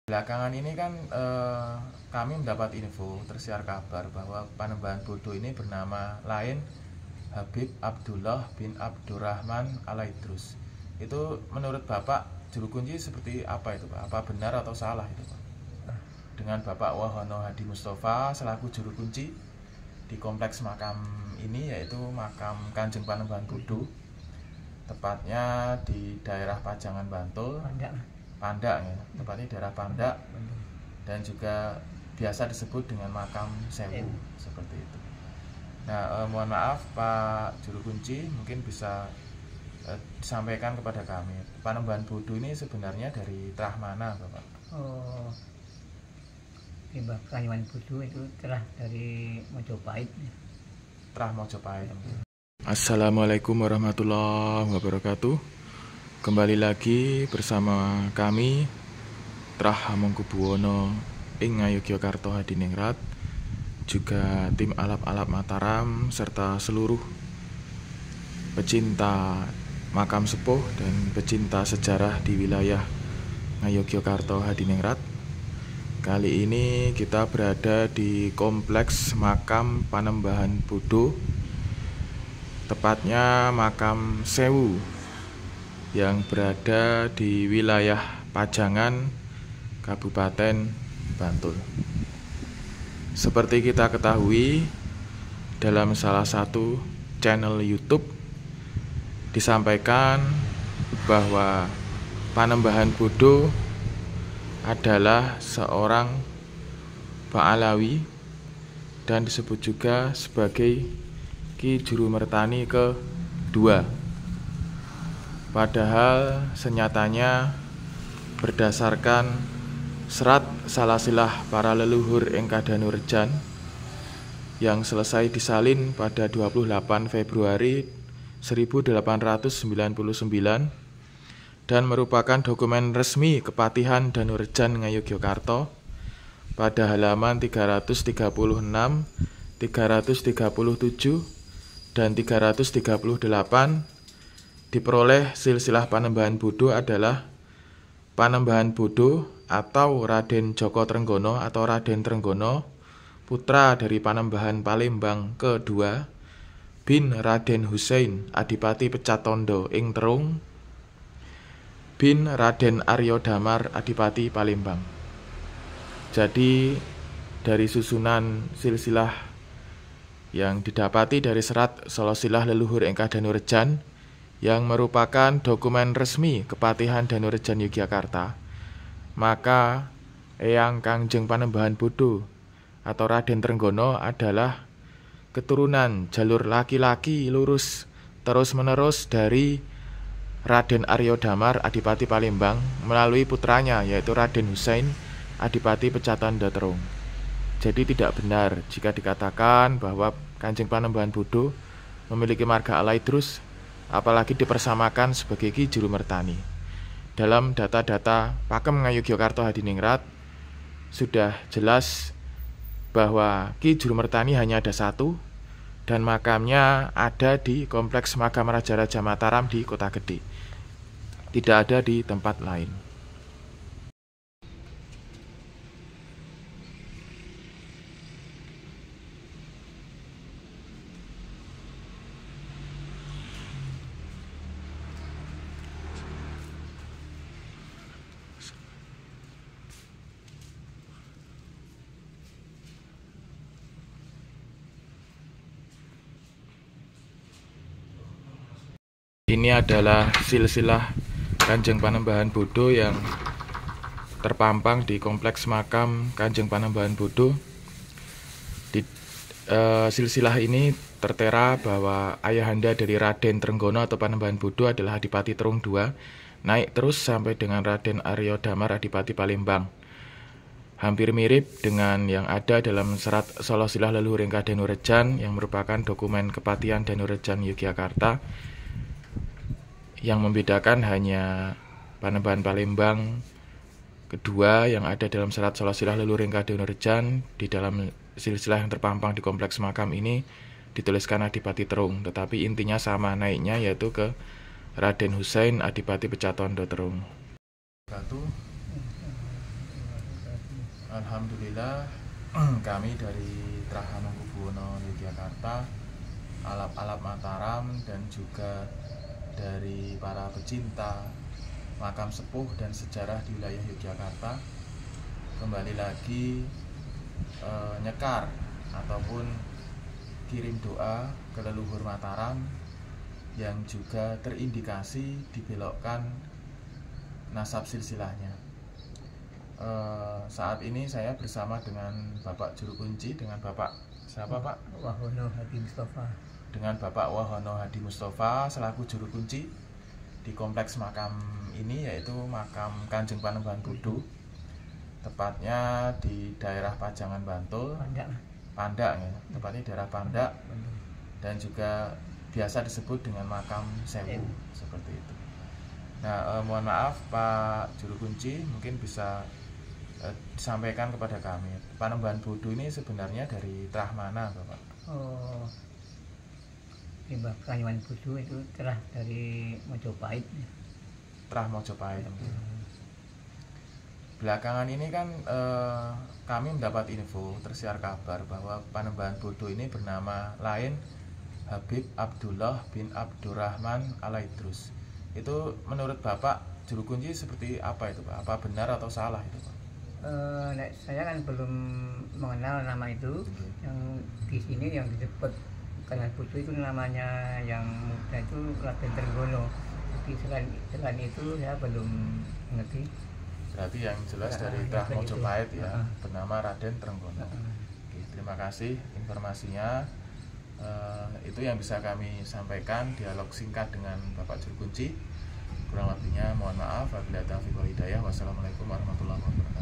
Belakangan ini kan kami mendapat info, tersiar kabar bahwa Panembahan Bodo ini bernama lain Habib Abdullah bin Abdurrahman Alaidrus. Itu menurut Bapak juru kunci seperti apa itu Pak? Apa benar atau salah itu Pak? Dengan Bapak Wahono Hadi Mustafa selaku juru kunci di kompleks makam ini, yaitu makam Kanjeng Panembahan Bodo, tepatnya di daerah Pajangan, Bantul. Pandak ya, tepatnya daerah Pandak, dan juga biasa disebut dengan makam Sewu seperti itu. Nah, mohon maaf Pak Juru Kunci, mungkin bisa disampaikan kepada kami, Panembahan Bodo ini sebenarnya dari terah mana Bapak? Oh, Mbah Panembahan Bodo itu terah dari Mojopahit. Terah Mojopahit. Assalamualaikum warahmatullahi wabarakatuh. Kembali lagi bersama kami Trah Hamengkubuwono ing Ngayogyakarta Hadiningrat, juga tim Alap-Alap Mataram, serta seluruh pecinta makam sepuh dan pecinta sejarah di wilayah Ngayogyakarta Hadiningrat. Kali ini kita berada di kompleks makam Panembahan Bodo, tepatnya makam Sewu, yang berada di wilayah Pajangan, Kabupaten Bantul. Seperti kita ketahui, dalam salah satu channel YouTube disampaikan bahwa Panembahan Bodo adalah seorang Ba'alawi dan disebut juga sebagai Ki Juru Mertani kedua. Padahal senyatanya berdasarkan serat salasilah para leluhur ing Kadanurejan yang selesai disalin pada 28 Februari 1899 dan merupakan dokumen resmi Kepatihan Danurejan Ngayogyakarta pada halaman 336, 337, dan 338 diperoleh silsilah Panembahan Bodo adalah Panembahan Bodo atau Raden Joko Trenggono atau Raden Trenggono, putra dari Panembahan Palembang kedua, bin Raden Husein Adipati Pecatondo ing Terung, bin Raden Aryo Damar Adipati Palembang. Jadi dari susunan silsilah yang didapati dari serat Solosilah Leluhur ing Kadanurejan yang merupakan dokumen resmi Kepatihan Danurejan Yogyakarta, maka Eyang Kangjeng Panembahan Bodo atau Raden Trenggono adalah keturunan jalur laki-laki lurus terus-menerus dari Raden Aryo Damar Adipati Palembang melalui putranya yaitu Raden Husein Adipati Pecatondo Terung. Jadi tidak benar jika dikatakan bahwa Kanjeng Panembahan Bodo memiliki marga Alaidrus, apalagi dipersamakan sebagai Ki Juru Mertani. Dalam data-data Pakem Ngayogyakarta Hadiningrat sudah jelas bahwa Ki Juru Mertani hanya ada satu, dan makamnya ada di kompleks makam Raja-Raja Mataram di Kota Gede, tidak ada di tempat lain. Ini adalah silsilah Kanjeng Panembahan Bodo yang terpampang di kompleks makam Kanjeng Panembahan Bodo. Di silsilah ini tertera bahwa ayahanda dari Raden Trenggono atau Panembahan Bodo adalah Adipati Terung II, naik terus sampai dengan Raden Aryo Damar Adipati Palembang. Hampir mirip dengan yang ada dalam serat Solosilah Leluhur ing Kadanurejan yang merupakan dokumen Kepatihan Danurejan Yogyakarta. Yang membedakan hanya Panembahan Palembang kedua yang ada dalam serat Solosilah Leluhur ing Kadanurejan di dalam silsilah yang terpampang di kompleks makam ini dituliskan Adipati Terung, tetapi intinya sama naiknya, yaitu ke Raden Husein Adipati Pecatondo Terung. Alhamdulillah kami dari Trah Hamengkubuwono Yogyakarta, Alap-Alap Mataram, dan juga dari para pecinta makam sepuh dan sejarah di wilayah Yogyakarta kembali lagi nyekar ataupun kirim doa ke leluhur Mataram yang juga terindikasi dibelokkan nasab silsilahnya. Saat ini saya bersama dengan Bapak Juru Kunci, dengan Bapak siapa Pak? Wahono Hadi Mustafa. Dengan Bapak Wahono Hadi Mustafa selaku Juru Kunci di kompleks makam ini, yaitu makam Kanjeng Panembahan Budo, tepatnya di daerah Pajangan Bantul, Pandak ya, tepatnya daerah Pandak, dan juga biasa disebut dengan makam Sewu seperti itu. Nah, mohon maaf Pak Juru Kunci, mungkin bisa disampaikan kepada kami, Panembahan Budo ini sebenarnya dari trah mana Bapak? Oh, Limbah Kanyuan Budo itu trah dari Mojopahit. Trah Mojopahit. Belakangan ini kan kami mendapat info, tersiar kabar bahwa Panembahan Budo ini bernama lain Habib Abdullah bin Abdurrahman Al-Idrus. Itu menurut Bapak Juru Kunci seperti apa itu Pak? Apa benar atau salah itu Pak? Saya kan belum mengenal nama itu. Yang di sini yang disebut Kanyuan Budo itu namanya yang muda itu Raden Trenggono. Tapi selain itu saya belum mengerti. Berarti yang jelas dari Trah Mojopahit ya, bernama Raden Trenggono. Oke, terima kasih informasinya. Itu yang bisa kami sampaikan, dialog singkat dengan Bapak Juru Kunci. Kurang lebihnya mohon maaf. Wabillahi taufiq wal hidayah. Wassalamualaikum warahmatullahi wabarakatuh.